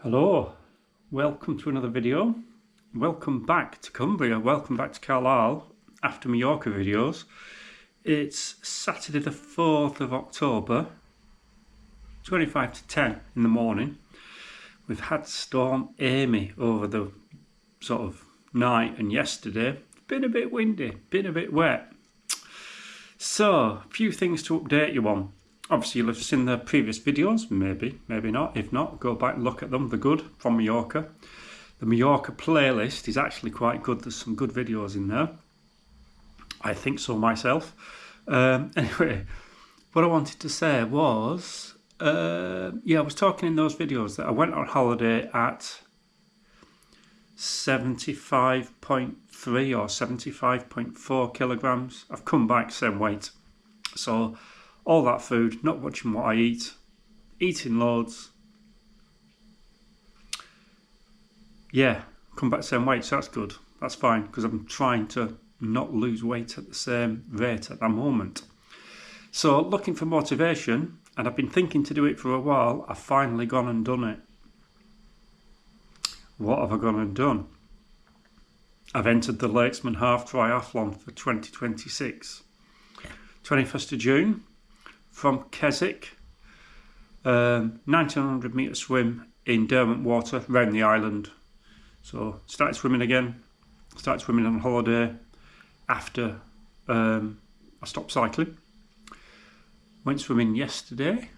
Hello, welcome to another video. Welcome back to Cumbria, welcome back to Carlisle after Mallorca videos. It's Saturday the 4th of October, 25 to 10 in the morning. We've had Storm Amy over the sort of night and yesterday. Been a bit windy, been a bit wet. So, a few things to update you on. Obviously, you'll have seen the previous videos, maybe not. If not, go back and look at them. They're good, from Mallorca. The Mallorca playlist is actually quite good. There's some good videos in there. I think so myself. Anyway, what I wanted to say was, I was talking in those videos that I went on holiday at 75.3 or 75.4 kilograms. I've come back same weight. So, all that food, not watching what I eat, eating loads. Yeah, come back same weight, so that's good. That's fine, because I'm trying to not lose weight at the same rate at the moment. So looking for motivation, and I've been thinking to do it for a while. I've finally gone and done it. What have I gone and done? I've entered the Lakesman Half Triathlon for 2026. 21st of June. From Keswick, 1900 metre swim in Derwent water around the island. So started swimming again, started swimming on holiday after I stopped cycling. Went swimming yesterday,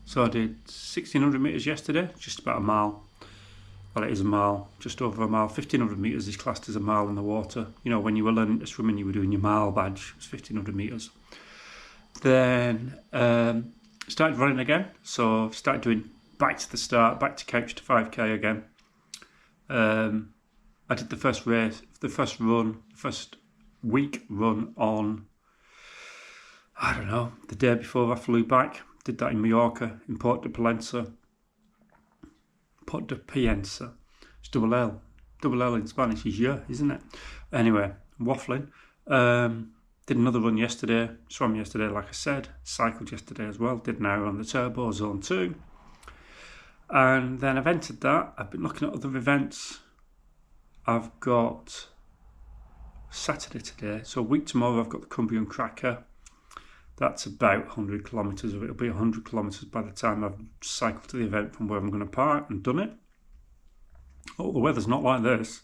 so I did 1600 metres yesterday, just about a mile. Well, it is a mile, just over a mile. 1500 metres is classed as a mile in the water. You know, when you were learning to swim and you were doing your mile badge, it was 1500 metres. Then started running again, so started doing back to the start, back to couch to 5k again. I did the first week run on, I don't know, the day before I flew back. Did that in Mallorca, in Port de Palença. It's double L. Double L in Spanish is yeah, isn't it? Anyway, I'm waffling. Did another run yesterday, swam yesterday like I said, cycled yesterday as well, did an hour on the turbo, zone 2. And then I've entered that, I've been looking at other events. I've got Saturday today, so a week tomorrow I've got the Cumbrian Cracker. That's about 100 kilometres, or it'll be 100 kilometres by the time I've cycled to the event from where I'm going to park and done it. Oh, the weather's not like this.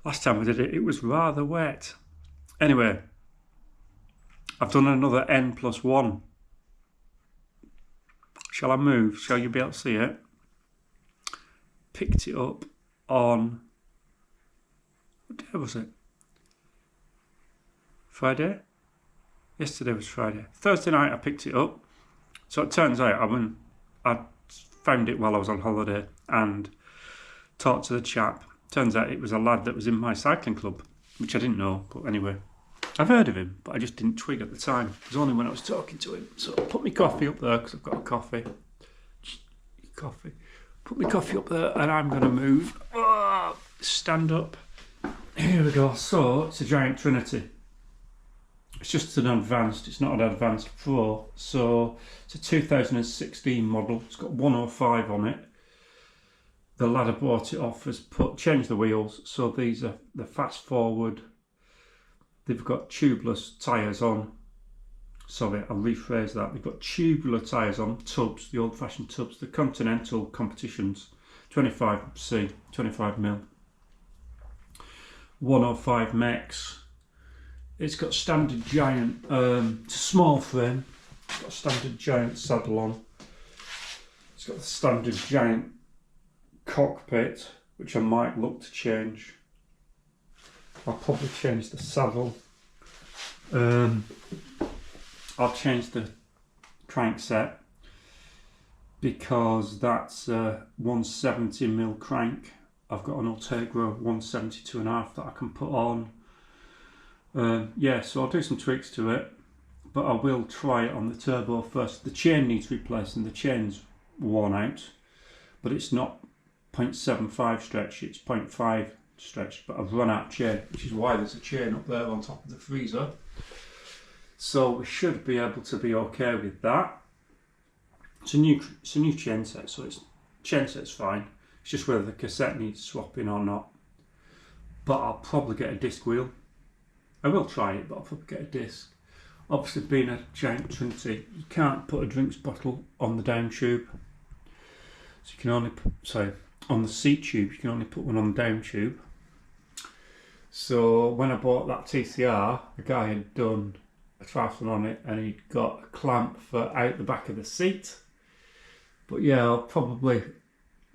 Last time I did it, it was rather wet. Anyway, I've done another n+1. Shall I move? Shall you be able to see it? Picked it up on, what day was it? Friday? Yesterday was Friday. Thursday night I picked it up. So it turns out I found it while I was on holiday and talked to the chap. Turns out it was a lad that was in my cycling club, which I didn't know, but anyway. I've heard of him, but I just didn't twig at the time. It was only when I was talking to him. So I put my coffee up there, because I've got a coffee. Put my coffee up there, and I'm going to move. Oh, stand up. Here we go. So, it's a Giant Trinity. It's just an advanced, it's not an advanced Pro. So, it's a 2016 model. It's got 105 on it. The lad who bought it off has changed the wheels. So, these are the fast forward. They've got tubeless tyres on. Sorry, I'll rephrase that. They've got tubular tyres on, tubs, the old-fashioned tubs, the Continental competitions, 25C, 25mm. 105 Max. It's got standard Giant, it's a small frame. It's got a standard Giant saddle on. It's got the standard Giant cockpit, which I might look to change. I'll probably change the saddle. I'll change the crankset because that's a 170mm crank. I've got an Ultegra 172.5 that I can put on. So I'll do some tweaks to it, but I will try it on the turbo first. The chain needs replacing. The chain's worn out, but it's not 0.75 stretch, it's 0.5 stretch, but I've run out of chain, which is why there's a chain up there on top of the freezer. So we should be able to be okay with that. It's a new chain set, so it's Chainset's fine. It's just whether the cassette needs swapping or not. But I'll probably get a disc wheel. I will try it, but I'll probably get a disc. Obviously, being a Giant Trinity, you can't put a drinks bottle on the down tube. So you can only put, on the seat tube, you can only put one on the down tube. So when I bought that TCR, the guy had done a triathlon on it and he'd got a clamp for out the back of the seat. But yeah, I'll probably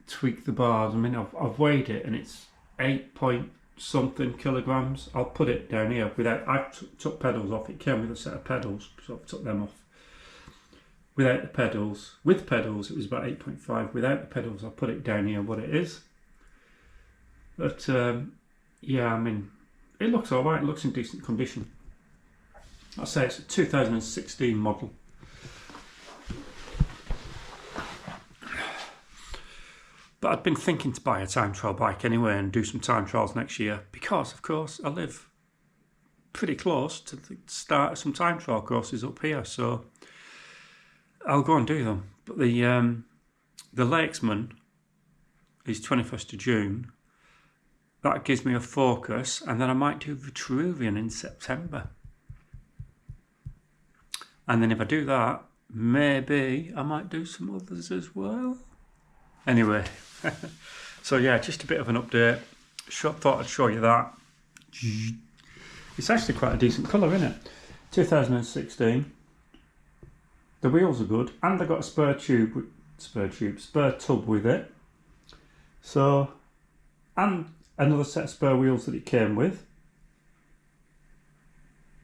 tweak the bars. I mean, I've weighed it and it's 8 point something kilograms. I'll put it down here without, I took pedals off. It came with a set of pedals, so I took them off. Without the pedals, with pedals it was about 8.5. Without the pedals, I'll put it down here what it is. But yeah, I mean, it looks alright. It looks in decent condition. I'll say it's a 2016 model. But I'd been thinking to buy a time trial bike anyway and do some time trials next year because, of course, I live pretty close to the start of some time trial courses up here, so I'll go and do them. But the Lakesman is 21st of June. That gives me a focus, and then I might do Vitruvian in September. And then if I do that, maybe I might do some others as well. Anyway, so yeah, just a bit of an update. Thought I'd show you that. It's actually quite a decent colour, isn't it? 2016. The wheels are good, and I got a spare tub with it. So, and another set of spare wheels that it came with.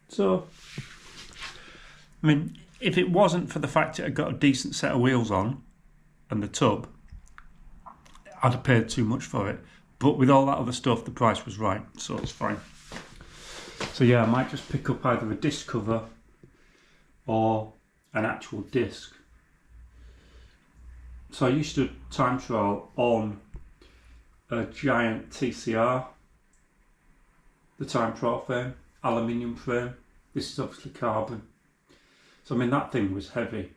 So, I mean, if it wasn't for the fact that it got a decent set of wheels on and the tub, I'd have paid too much for it. But with all that other stuff, the price was right, so it's fine. So yeah, I might just pick up either a disc cover or an actual disc. So I used to time trial on a Giant TCR, the time trial frame, aluminium frame. This is obviously carbon. So I mean, that thing was heavy.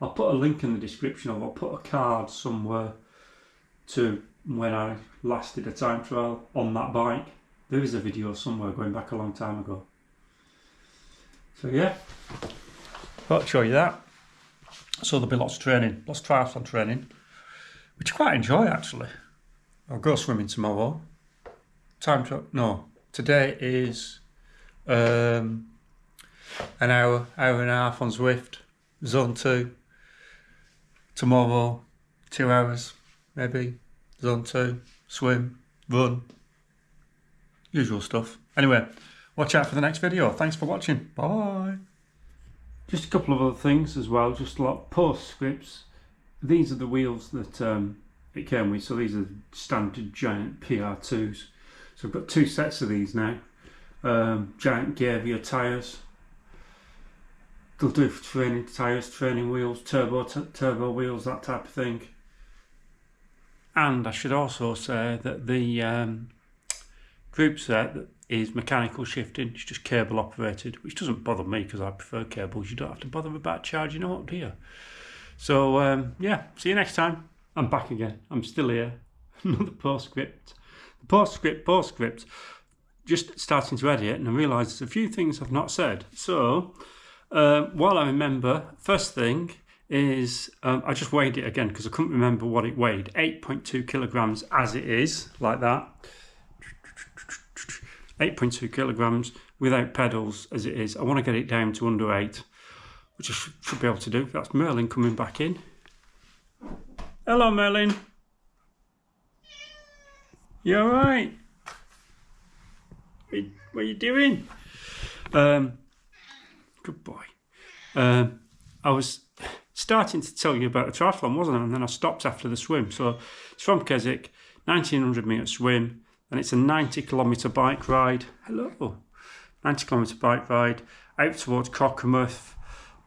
I'll put a link in the description, or I'll put a card somewhere to when I last did a time trial on that bike. There is a video somewhere going back a long time ago. So yeah, thought I'd show you that. So there'll be lots of training, lots of triathlon training, which I quite enjoy actually. I'll go swimming tomorrow. Today is an hour and a half on Zwift, zone 2. Tomorrow, 2 hours, maybe, zone 2, swim, run, usual stuff. Anyway, watch out for the next video. Thanks for watching. Bye. Just a couple of other things as well, just a lot of postscripts. These are the wheels that it came with, so these are standard Giant PR2s. So I've got 2 sets of these now. Giant Gavia tyres. They'll do for training tyres, training wheels, turbo wheels, that type of thing. And I should also say that the group set is mechanical shifting. It's just cable operated, which doesn't bother me because I prefer cables. You don't have to bother about charging up here. So yeah, see you next time. I'm back again. I'm still here. Another postscript. Postscript. Just starting to edit, and I realise there's a few things I've not said. So while I remember, first thing is I just weighed it again because I couldn't remember what it weighed. 8.2 kilograms as it is, like that. 8.2 kilograms without pedals as it is. I want to get it down to under 8, which I should be able to do. That's Merlin coming back in. Hello, Merlin. You alright? What are you doing? Good boy. I was starting to tell you about the triathlon, wasn't I? And then I stopped after the swim. So it's from Keswick, 1900 metre swim, and it's a 90-kilometre bike ride. Hello. 90-kilometre bike ride out towards Cockermouth,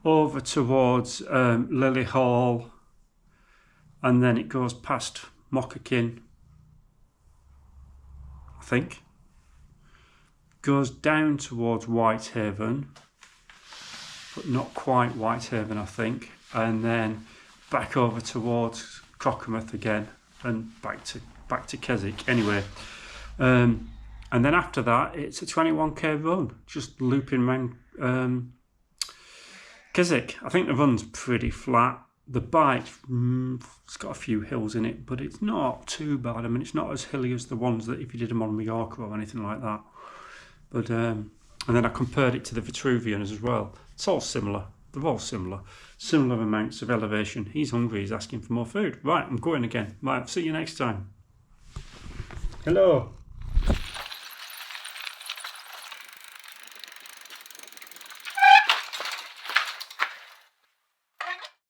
over towards Lily Hall, and then it goes past Mockerkin, I think. Goes down towards Whitehaven, but not quite Whitehaven, I think, and then back over towards Crocomouth again, and back to Keswick anyway. And then after that, it's a 21k run, just looping around Keswick. I think the run's pretty flat. The bike, it's got a few hills in it, but it's not too bad. I mean, it's not as hilly as the ones that if you did them on Mallorca or anything like that. But and then I compared it to the Vitruvian as well. It's all similar. They're all similar. Similar amounts of elevation. He's hungry. He's asking for more food. Right, I'm going again. Right, see you next time. Hello.